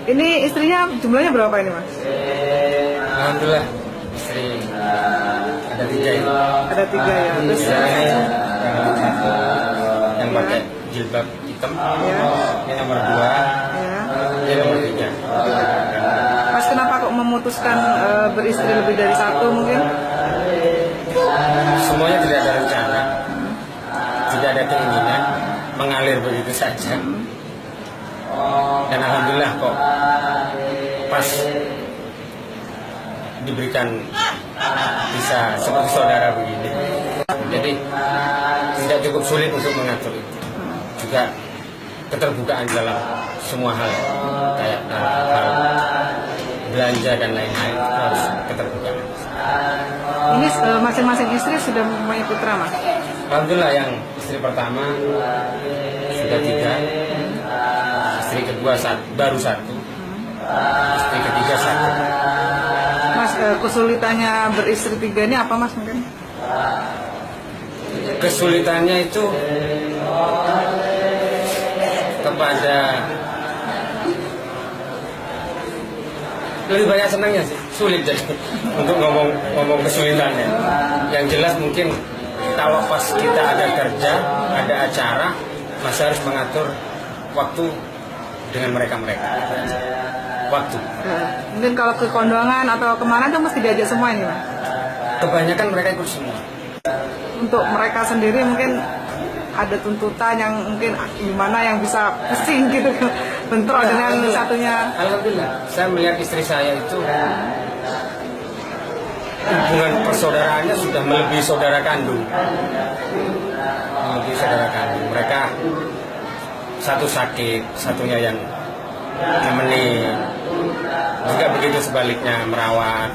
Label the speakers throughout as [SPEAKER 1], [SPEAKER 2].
[SPEAKER 1] Ini istrinya jumlahnya berapa ini, Mas?
[SPEAKER 2] Alhamdulillah istri ada 3 ini.
[SPEAKER 1] Ada 3 ya. Terus
[SPEAKER 2] yang pakai jilbab hitam,
[SPEAKER 1] ya.
[SPEAKER 2] ini nomor 2,
[SPEAKER 1] Ya.
[SPEAKER 2] ini nomor 3.
[SPEAKER 1] Mas kenapa kok memutuskan beristri lebih dari 1 mungkin?
[SPEAKER 2] Semuanya tidak ada rencana, tidak ada keinginan, mengalir begitu saja. Dan alhamdulillah kok pas diberikan bisa seperti saudara begini. Jadi tidak cukup sulit untuk mengatur itu. Juga keterbukaan dalam semua hal, kayak hal belanja dan lain-lain itu harus keterbukaan.
[SPEAKER 1] Ini masing-masing istri sudah mempunyai putra, Mas?
[SPEAKER 2] Alhamdulillah yang istri pertama sudah 3, istri kedua baru 1, istri ketiga 1.
[SPEAKER 1] Mas, kesulitannya beristri 3 ini apa, Mas, mungkin?
[SPEAKER 2] Kesulitannya itu kepada lebih banyak senangnya sih, sulit jadi untuk ngomong kesulitannya. Yang jelas mungkin kalau pas kita ada kerja, ada acara, masih harus mengatur waktu dengan mereka. Waktu.
[SPEAKER 1] Mungkin kalau ke kondangan atau kemana tuh mesti diajak semua ini, Mas?
[SPEAKER 2] Kebanyakan mereka ikut semua.
[SPEAKER 1] Untuk mereka sendiri mungkin ada tuntutan yang mungkin gimana yang bisa pusing gitu, bentrok dengan satunya.
[SPEAKER 2] Alhamdulillah, saya melihat istri saya itu hubungan persaudaraannya sudah melebihi saudara kandung. Mereka satu sakit, satunya yang nemenin. Juga begitu sebaliknya merawat.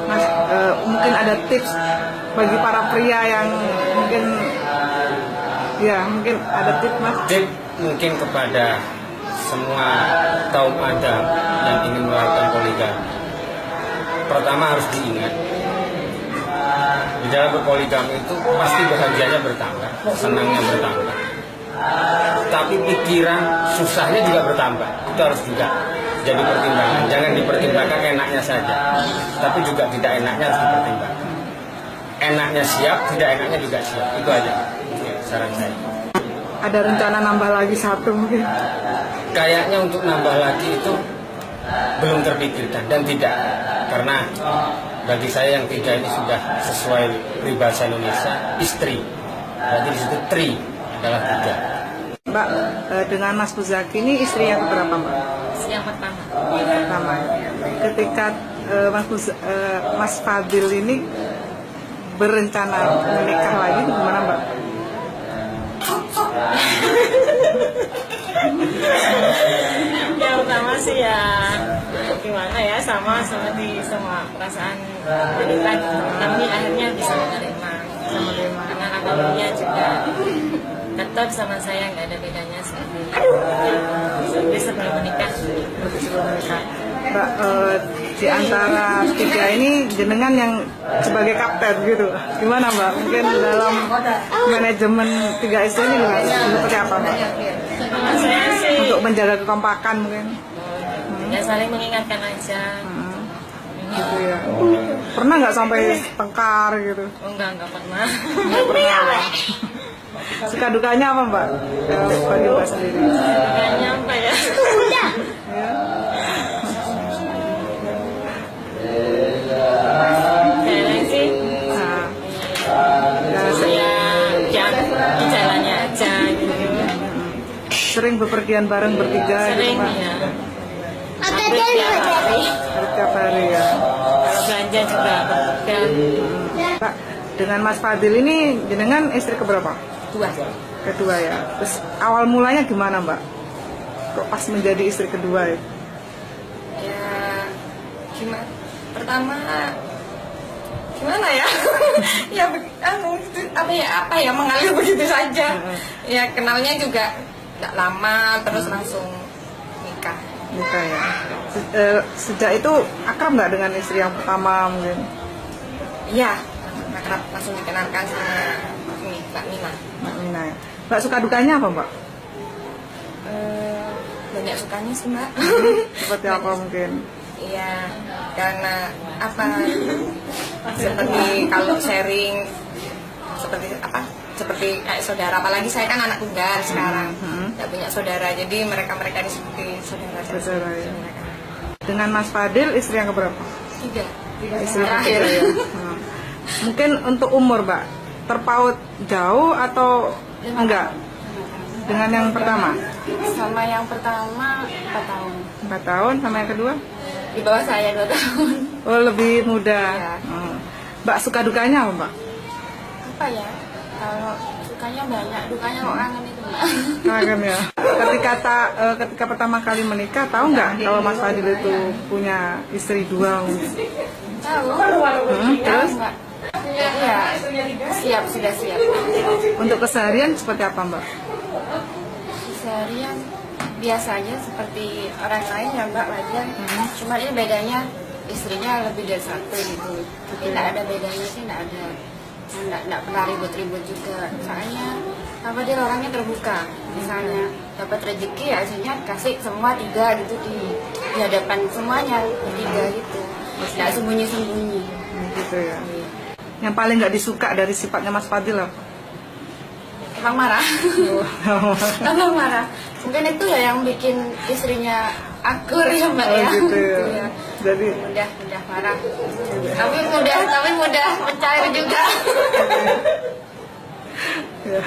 [SPEAKER 1] Mas, mungkin ada tips bagi para pria yang mungkin ada tips, Mas?
[SPEAKER 2] Tips mungkin kepada semua kaum Adam yang ingin melakukan poligami. Pertama harus diingat, di dalam berpoligami itu pasti bahagianya bertambah, senangnya bertambah. Tapi pikiran susahnya juga bertambah. Itu harus juga jadi pertimbangan. Jangan dipertimbangkan enaknya saja, tapi juga tidak enaknya harus dipertimbangkan. Enaknya siap, tidak enaknya juga siap. Itu aja saran saya.
[SPEAKER 1] Ada rencana nambah lagi 1 mungkin?
[SPEAKER 2] Kayaknya untuk nambah lagi itu belum terpikirkan dan tidak, karena bagi saya yang 3 ini sudah sesuai peribahasa Indonesia, istri. Berarti di situ tri adalah 3.
[SPEAKER 1] Mbak, dengan Mas Muzaki ini istri yang keberapa, Mbak?
[SPEAKER 3] Yang pertama.
[SPEAKER 1] Pertama. Ketika Mas Fadil ini berencana menikah lagi, gimana, Mbak?
[SPEAKER 3] Yang pertama sih ya gimana ya, sama seperti semua perasaan wanita, tapi akhirnya bisa menerima karena agamanya juga tetap sama saya, nggak ada bedanya seperti sebelum menikah.
[SPEAKER 1] Mbak, di antara 3 ini jenengan yang sebagai kapten gitu, gimana, Mbak? Mungkin dalam manajemen 3 istri ini seperti apa, Mbak?
[SPEAKER 3] Saya sih
[SPEAKER 1] Untuk menjaga kekompakan mungkin?
[SPEAKER 3] ya saling mengingatkan aja.
[SPEAKER 1] Gitu ya. Pernah nggak sampai tengkar gitu?
[SPEAKER 3] Oh, enggak pernah.
[SPEAKER 1] Nggak pernah. Suka dukanya apa, Mbak? Bagi Mbak sendiri?
[SPEAKER 3] Nggak nyampe ya.
[SPEAKER 1] Ya.
[SPEAKER 3] Kayaknya sih
[SPEAKER 1] Nah,
[SPEAKER 3] ya di jalannya aja gitu.
[SPEAKER 1] sering bepergian bareng bertiga gitu,
[SPEAKER 3] Sering
[SPEAKER 1] Mbak?
[SPEAKER 3] ya. Hampir tiap hari.
[SPEAKER 1] Setiap hari ya.
[SPEAKER 3] Kalau belanja juga bertiga.
[SPEAKER 1] Mbak, dengan Mas Fadil ini jenengan istri keberapa?
[SPEAKER 3] 2.
[SPEAKER 1] Kedua ya. Terus awal mulanya gimana, Mbak? Kok pas menjadi istri kedua ya?
[SPEAKER 3] Ya gimana? Pertama gimana ya? Ya apa ya mengalir begitu saja. Ya kenalnya juga nggak lama, terus langsung nikah.
[SPEAKER 1] Nikah ya. Sejak itu akrab nggak dengan istri yang pertama mungkin?
[SPEAKER 3] Iya, akrab, langsung dikenalkan sama Mbak Mina.
[SPEAKER 1] Mbak Mina ya. Mbak, suka dukanya apa, Mbak?
[SPEAKER 3] banyak sukanya sih Mbak.
[SPEAKER 1] Seperti apa mungkin?
[SPEAKER 3] Iya, karena apa? Seperti kalau sharing, seperti kayak saudara. Apalagi saya kan anak tunggal sekarang, nggak punya saudara. Jadi mereka ini seperti saudara.
[SPEAKER 1] Saudara ya. Dengan Mas Fadil istri yang keberapa?
[SPEAKER 3] Tiga.
[SPEAKER 1] Istri
[SPEAKER 3] Terakhir.
[SPEAKER 1] ketiga ya. Mungkin untuk umur Mbak terpaut jauh atau enggak? Dengan yang pertama?
[SPEAKER 3] Sama yang pertama 4 tahun.
[SPEAKER 1] 4 tahun, sama yang kedua?
[SPEAKER 3] Di bawah saya 2 tahun.
[SPEAKER 1] Oh, lebih muda.
[SPEAKER 3] Ya.
[SPEAKER 1] Mbak suka dukanya apa Mbak?
[SPEAKER 3] Apa ya? Kalau sukanya banyak, dukanya kok kangen itu Mbak.
[SPEAKER 1] Kangen ya. Ketika pertama kali menikah, tahu nggak kalau Mas Fadil itu punya istri 2?
[SPEAKER 3] Tahu.
[SPEAKER 1] Terus?
[SPEAKER 3] Mbak. Ya, sudah siap.
[SPEAKER 1] Untuk keseharian seperti apa Mbak?
[SPEAKER 3] Seharian biasa aja seperti orang lain ya Mbak, wajar. Cuma ini bedanya istrinya lebih dari 1 gitu. Tapi tidak ada bedanya sih, tidak ada. Tidak pernah ribut-ribut juga. Soalnya apa, dia orangnya terbuka. Misalnya dapat rezeki ya hasilnya kasih semua 3 gitu di hadapan semuanya 3 gitu. Tidak sembunyi-sembunyi.
[SPEAKER 1] Gitu ya. Yang paling nggak disuka dari sifatnya Mas Fadil apa?
[SPEAKER 3] Abang marah. Abang marah. Mungkin itu ya yang bikin istrinya akur ya Mbak ya.
[SPEAKER 1] Gitu ya.
[SPEAKER 3] Iya.
[SPEAKER 1] Jadi
[SPEAKER 3] Mudah marah. Tapi mudah mencair juga.
[SPEAKER 1] ya.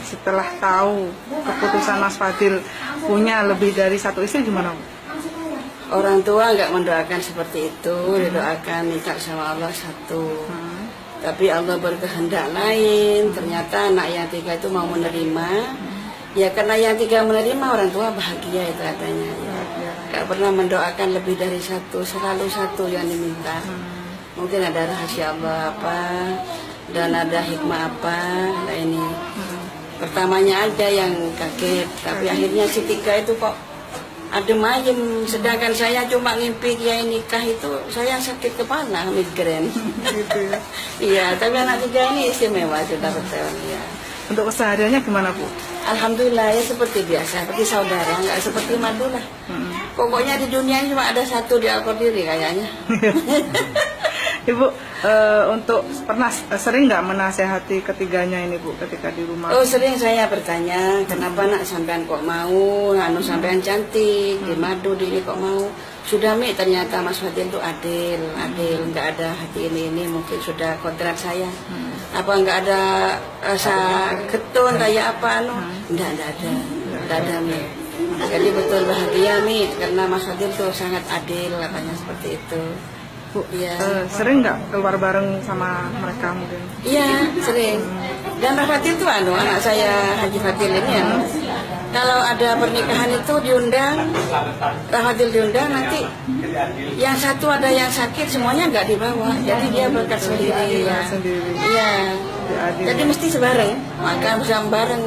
[SPEAKER 1] Setelah tahu keputusan Mas Fadil punya lebih dari 1 istri gimana?
[SPEAKER 4] Orang tua nggak mendoakan seperti itu, didoakan nikah sama Allah 1. Tapi Allah berkehendak lain. Ternyata anak yang 3 itu mau menerima. Ya karena yang 3 menerima, orang tua bahagia itu katanya. Nggak pernah mendoakan lebih dari 1, selalu 1 yang diminta. Mungkin ada rahasia Allah apa, dan ada hikmah apa. Nah ini pertamanya ada yang kaget, tapi akhirnya si 3 itu kok adem ayem, sedangkan saya cuma ngimpi kiai nikah itu saya sakit kepala, migrain.
[SPEAKER 1] Gitu ya.
[SPEAKER 4] Iya, tapi anak 3 ini istimewa, sudah betul ya.
[SPEAKER 1] Untuk kesehariannya gimana Bu?
[SPEAKER 4] Alhamdulillah ya seperti biasa, seperti saudara, nggak seperti madu lah. Pokoknya di dunia ini cuma ada 1 di Al-Qadiri kayaknya.
[SPEAKER 1] Ibu untuk pernah sering nggak menasehati ketiganya ini Bu ketika di rumah?
[SPEAKER 4] Oh sering saya bertanya, kenapa nak sampean kok mau, anu sampean cantik, di madu di ini kok mau. Sudah Mi, ternyata Mas Fadil itu adil, nggak ada hati ini mungkin sudah kontrak saya. Apa nggak ada rasa ketun kayak apa anu? Nggak ada Mi. Jadi betul bahagia Mi, karena Mas Fadil itu sangat adil, katanya seperti itu.
[SPEAKER 1] Bu,
[SPEAKER 4] Iya.
[SPEAKER 1] sering nggak keluar bareng sama mereka mungkin?
[SPEAKER 4] Iya, sering. Dan Pak Fatil tuh anak saya Haji Fatil ini kalau ada pernikahan itu diundang, Pak Fatil diundang, nanti yang 1 ada yang sakit semuanya nggak dibawa, jadi dia berangkat sendiri ya.
[SPEAKER 1] Sendiri.
[SPEAKER 4] Iya.
[SPEAKER 1] Adil.
[SPEAKER 4] Jadi mesti sebareng, makan bersama bareng.